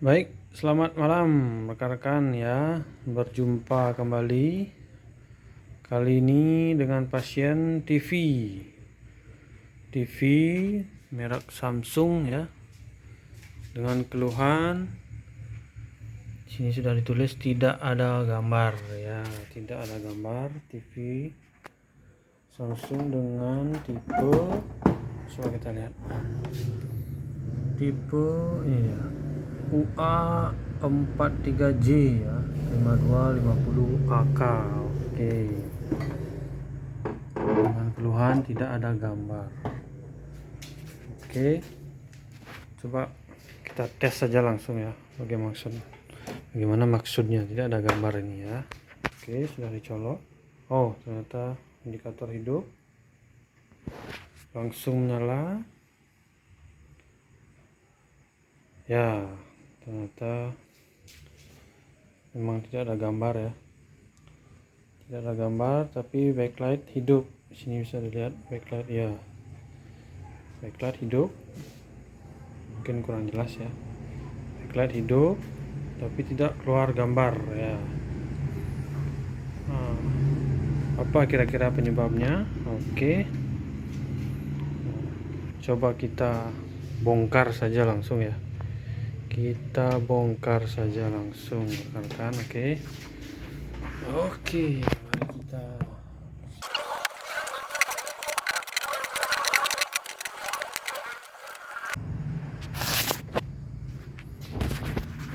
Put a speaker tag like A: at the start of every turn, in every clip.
A: Baik, selamat malam rekan-rekan ya. Berjumpa kembali. Kali ini dengan pasien TV merek Samsung ya. Dengan keluhan sini sudah ditulis tidak ada gambar ya, tidak ada gambar TV Samsung dengan tipe, coba kita lihat. Tipe ini ya. UA43J ya, 5250 AK. Oke. Dengan keluhan tidak ada gambar. Oke. Coba kita tes saja langsung ya. Bagaimana maksudnya tidak ada gambar ini ya. Oke, sudah dicolok. Oh, ternyata indikator hidup. Langsung nyala. Ya, ternyata memang tidak ada gambar ya, tidak ada gambar, tapi backlight hidup. Di sini bisa dilihat backlight ya, backlight hidup, mungkin kurang jelas ya. Backlight hidup tapi tidak keluar gambar ya. Apa kira-kira penyebabnya? Oke, coba kita bongkar saja langsung ya. Kita bongkar saja langsung rekan-rekan. Oke, mari kita.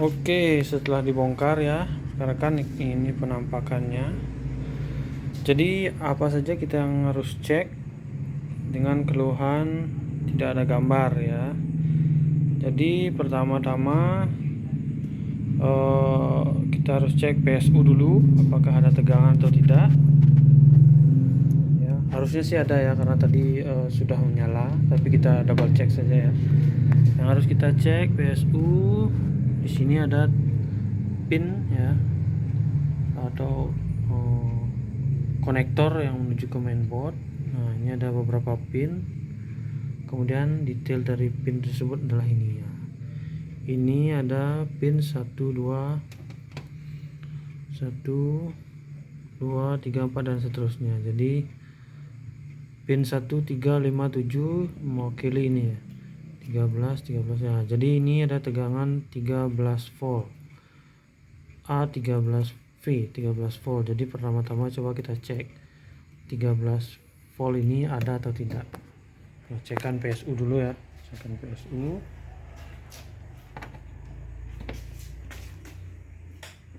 A: Oke, setelah dibongkar ya rekan-rekan, ini penampakannya. Jadi apa saja kita yang harus cek dengan keluhan tidak ada gambar ya. Jadi pertama-tama kita harus cek PSU dulu, apakah ada tegangan atau tidak ya. Harusnya sih ada ya, karena tadi sudah menyala, tapi kita double check saja ya. Yang harus kita cek PSU, di sini ada pin ya, atau konektor yang menuju ke mainboard. Nah, ini ada beberapa pin. Kemudian detail dari pin tersebut adalah ini ya. Ini ada pin 1, 2, 3, 4 dan seterusnya. Jadi pin 1, 3, 5, 7 mewakili ini ya. 13 ya. Jadi ini ada tegangan 13 volt. A13V 13 volt. Jadi pertama-tama coba kita cek 13 volt ini ada atau tidak. Cekkan PSU dulu ya, cekkan PSU.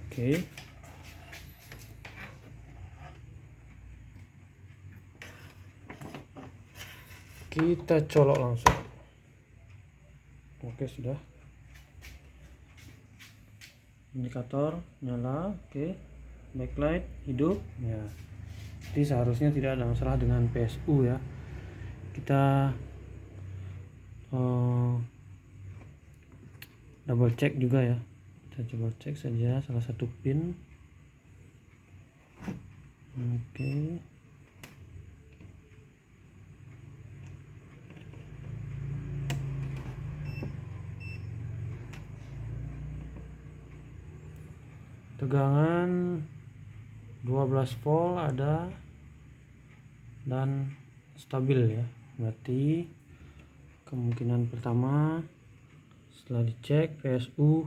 A: Oke. Kita colok langsung. Oke, sudah. Indikator nyala, oke. Backlight hidup ya. Jadi seharusnya tidak ada masalah dengan PSU ya. Kita double check juga ya. Kita coba cek saja salah satu pin. Oke. Tegangan 12 volt ada dan stabil ya. Berarti kemungkinan pertama setelah dicek PSU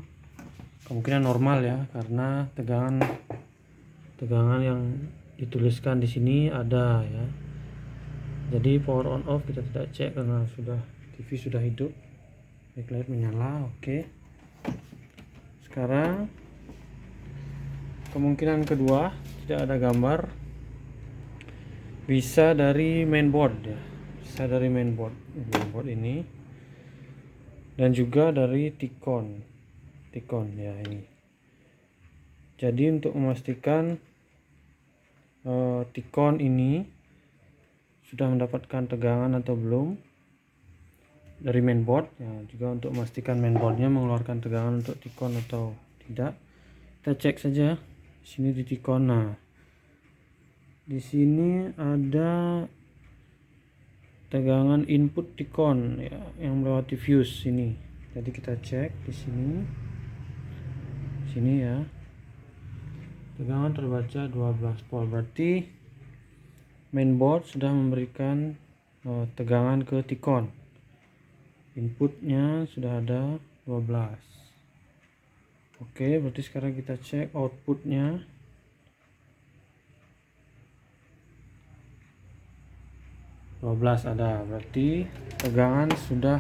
A: kemungkinan normal ya, karena tegangan yang dituliskan di sini ada ya. Jadi power on off kita tidak cek karena TV sudah hidup, backlight menyala. Oke. Sekarang kemungkinan kedua tidak ada gambar, bisa dari mainboard ya, bisa dari mainboard ini, dan juga dari Ticon ya ini. Jadi untuk memastikan Ticon ini sudah mendapatkan tegangan atau belum dari mainboard ya, juga untuk memastikan mainboardnya mengeluarkan tegangan untuk Ticon atau tidak, kita cek saja di sini di Ticon. Nah, di sini ada tegangan input Ticon ya, yang melewati fuse ini. Jadi kita cek di sini sini ya. Tegangan terbaca 12 volt, berarti mainboard sudah memberikan tegangan ke T-con. Inputnya sudah ada 12. Oke, berarti sekarang kita cek outputnya. Ada, berarti tegangan sudah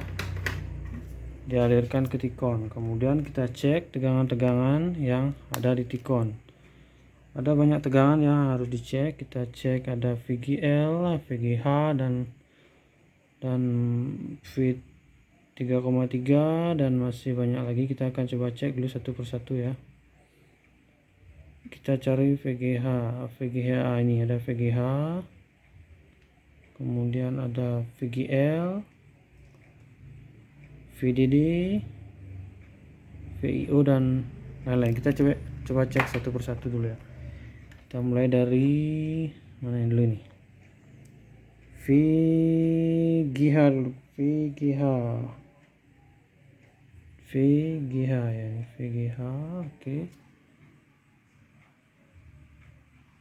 A: dialirkan ke T-con. Kemudian kita cek tegangan-tegangan yang ada di T-con. Ada banyak tegangan yang harus dicek. Kita cek ada VGL, VGH dan V 3,3 dan masih banyak lagi. Kita akan coba cek dulu satu persatu ya. Kita cari VGH ini ada VGH, kemudian ada VGL, VDD, VIO dan lain-lain. Kita coba cek satu persatu dulu ya. Kita mulai dari mana dulu nih? VGH ya, VGH. Oke.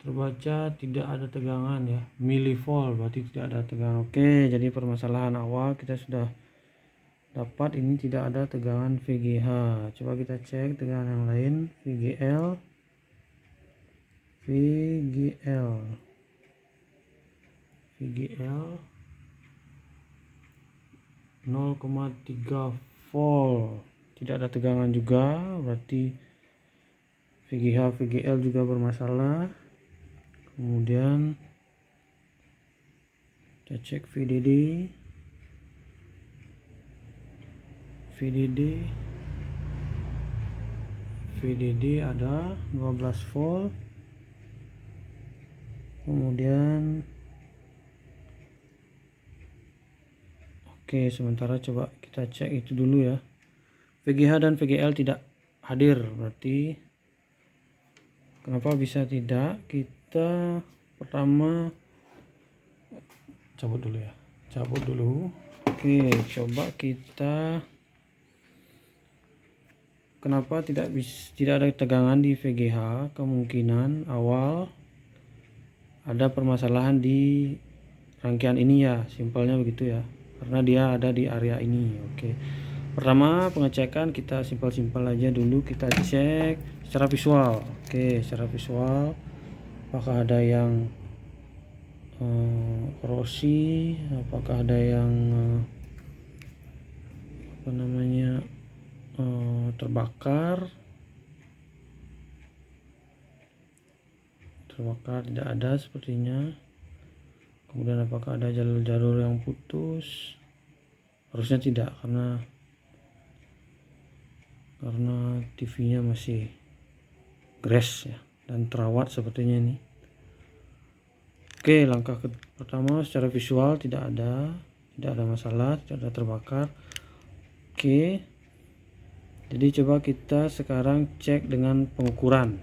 A: Terbaca tidak ada tegangan ya, milivolt, berarti tidak ada tegangan. Oke, jadi permasalahan awal kita sudah dapat, ini tidak ada tegangan VGH. Coba kita cek tegangan yang lain. VGL 0,3 volt, tidak ada tegangan juga, berarti VGH VGL juga bermasalah. Kemudian kita cek VDD ada 12 volt. Kemudian oke, sementara coba kita cek itu dulu ya. VGH dan VGL tidak hadir, berarti kenapa bisa tidak? Kita pertama cabut dulu. Oke, coba kita, kenapa tidak ada tegangan di VGH? Kemungkinan awal ada permasalahan di rangkaian ini ya, simpelnya begitu ya, karena dia ada di area ini. Oke, pertama pengecekan kita simpel aja dulu. Kita cek secara visual. Oke, secara visual apakah ada yang korosi, apakah ada yang terbakar. Tidak ada sepertinya. Kemudian apakah ada jalur-jalur yang putus? Harusnya tidak, karena TV-nya masih gres ya dan terawat sepertinya ini. Oke, langkah pertama secara visual tidak ada masalah, tidak ada terbakar. Oke, jadi coba kita sekarang cek dengan pengukuran.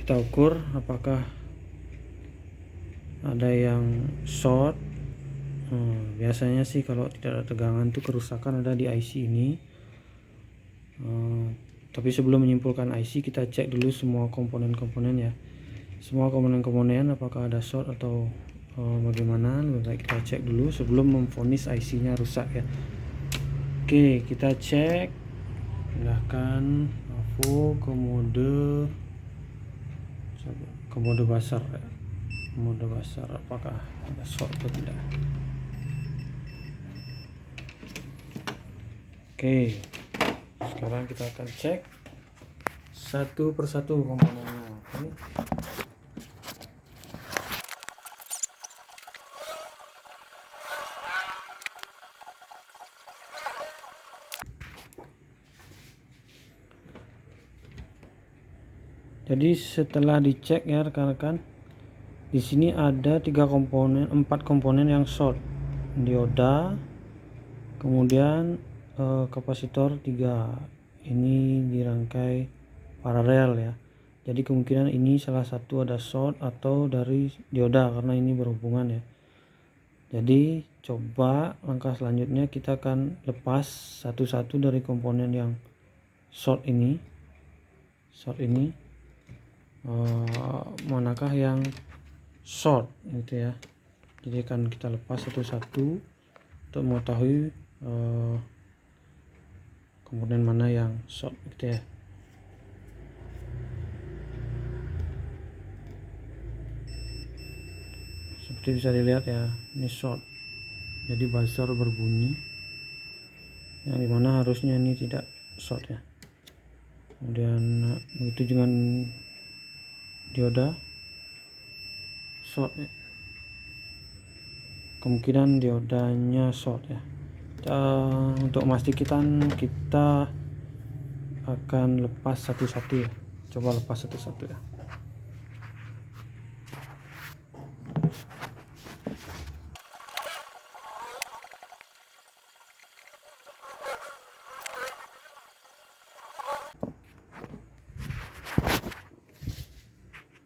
A: Kita ukur apakah ada yang short. Biasanya sih kalau tidak ada tegangan itu kerusakan ada di IC ini. Tapi sebelum menyimpulkan IC, kita cek dulu semua komponen-komponen ya. Semua komponen-komponen apakah ada short atau bagaimana. Lebih baik kita cek dulu sebelum memvonis IC-nya rusak ya. Oke, kita cek. Pindahkan AVO ke mode buzzer ya. Mode buzzer, apakah ada short atau tidak. Oke, sekarang kita akan cek satu persatu komponennya. Jadi setelah dicek ya rekan-rekan, di sini ada 4 komponen yang short. Dioda, kemudian kapasitor 3. Ini dirangkai paralel ya. Jadi kemungkinan ini salah satu ada short atau dari dioda karena ini berhubungan ya. Jadi coba langkah selanjutnya kita akan lepas satu-satu dari komponen yang short ini. short ini manakah yang short gitu ya. Jadi akan kita lepas satu-satu untuk mengetahui komponen mana yang short gitu ya. Seperti bisa dilihat ya, ini short, jadi buzzer berbunyi, yang dimana harusnya ini tidak short ya. Kemudian begitu dengan dioda short ya. Kemungkinan diodanya short ya. Untuk memastikan kita akan lepas satu-satu ya. Coba lepas satu-satu ya.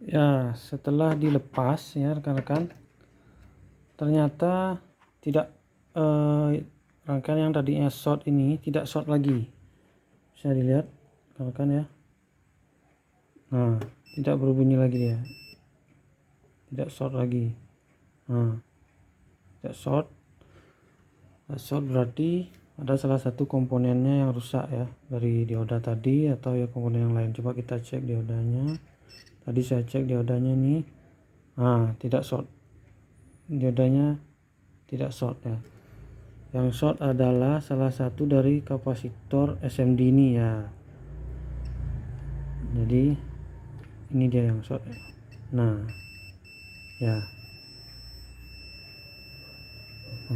A: Ya, setelah dilepas ya rekan-rekan, ternyata tidak rangkaian yang tadinya short ini tidak short lagi. Bisa dilihat rekan-rekan ya. Nah, tidak berbunyi lagi dia. Tidak short lagi. Nah, tidak short. Tidak short berarti ada salah satu komponennya yang rusak ya, dari dioda tadi atau ya komponen yang lain. Coba kita cek diodanya. Tadi saya cek diodanya nih, tidak short, diodanya tidak short ya. Yang short adalah salah satu dari kapasitor SMD ini ya. Jadi ini dia yang short ya. Nah ya,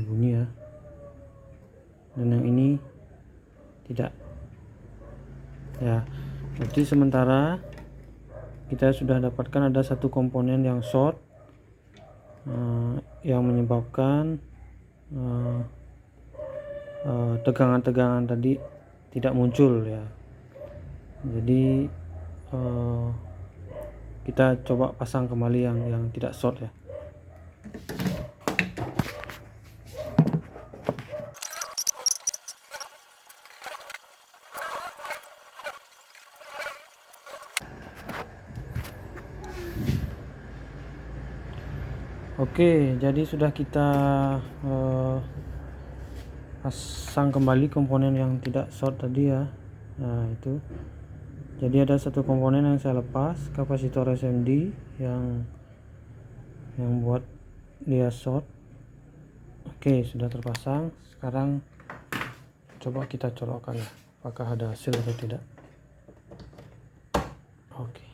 A: bunyi ya, dan yang ini tidak ya. Berarti sementara kita sudah dapatkan ada satu komponen yang short yang menyebabkan tegangan-tegangan tadi tidak muncul ya. Jadi kita coba pasang kembali yang tidak short ya. Oke, jadi sudah kita pasang kembali komponen yang tidak short tadi ya. Nah itu, jadi ada satu komponen yang saya lepas, kapasitor SMD yang buat dia short. Oke, sudah terpasang. Sekarang coba kita colokkan ya, apakah ada hasil atau tidak. Oke,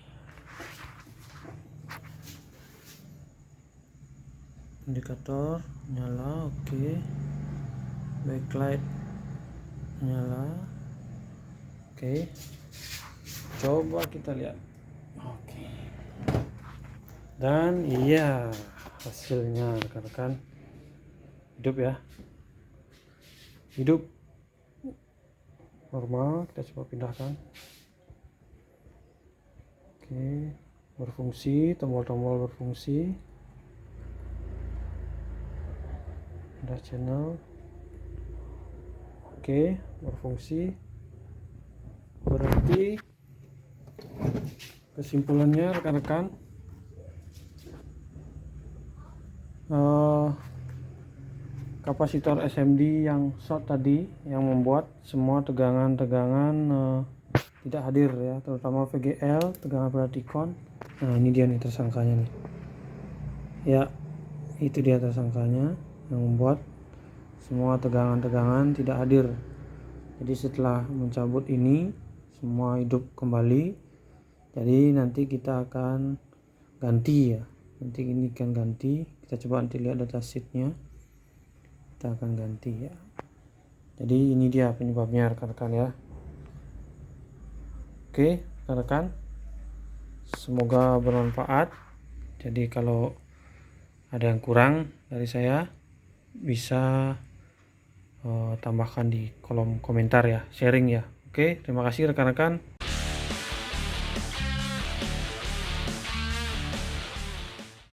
A: indikator nyala, oke. Backlight nyala, oke. Coba kita lihat, oke. Dan iya, hasilnya rekan-rekan hidup ya, hidup normal. Kita coba pindahkan, oke. Berfungsi, tombol-tombol berfungsi, ada channel, oke, berfungsi. Berarti kesimpulannya rekan-rekan, kapasitor SMD yang short tadi yang membuat semua tegangan-tegangan tidak hadir ya, terutama VGL, tegangan pada T-con. Nah ini dia nih tersangkanya nih ya, itu dia tersangkanya yang membuat semua tegangan-tegangan tidak hadir. Jadi setelah mencabut ini semua hidup kembali. Jadi nanti kita akan ganti ya, nanti ini kan ganti. Kita coba nanti lihat data sheetnya, kita akan ganti ya. Jadi ini dia penyebabnya rekan-rekan ya. Oke rekan-rekan, semoga bermanfaat. Jadi kalau ada yang kurang dari saya bisa tambahkan di kolom komentar ya, sharing ya. Oke, terima kasih rekan-rekan.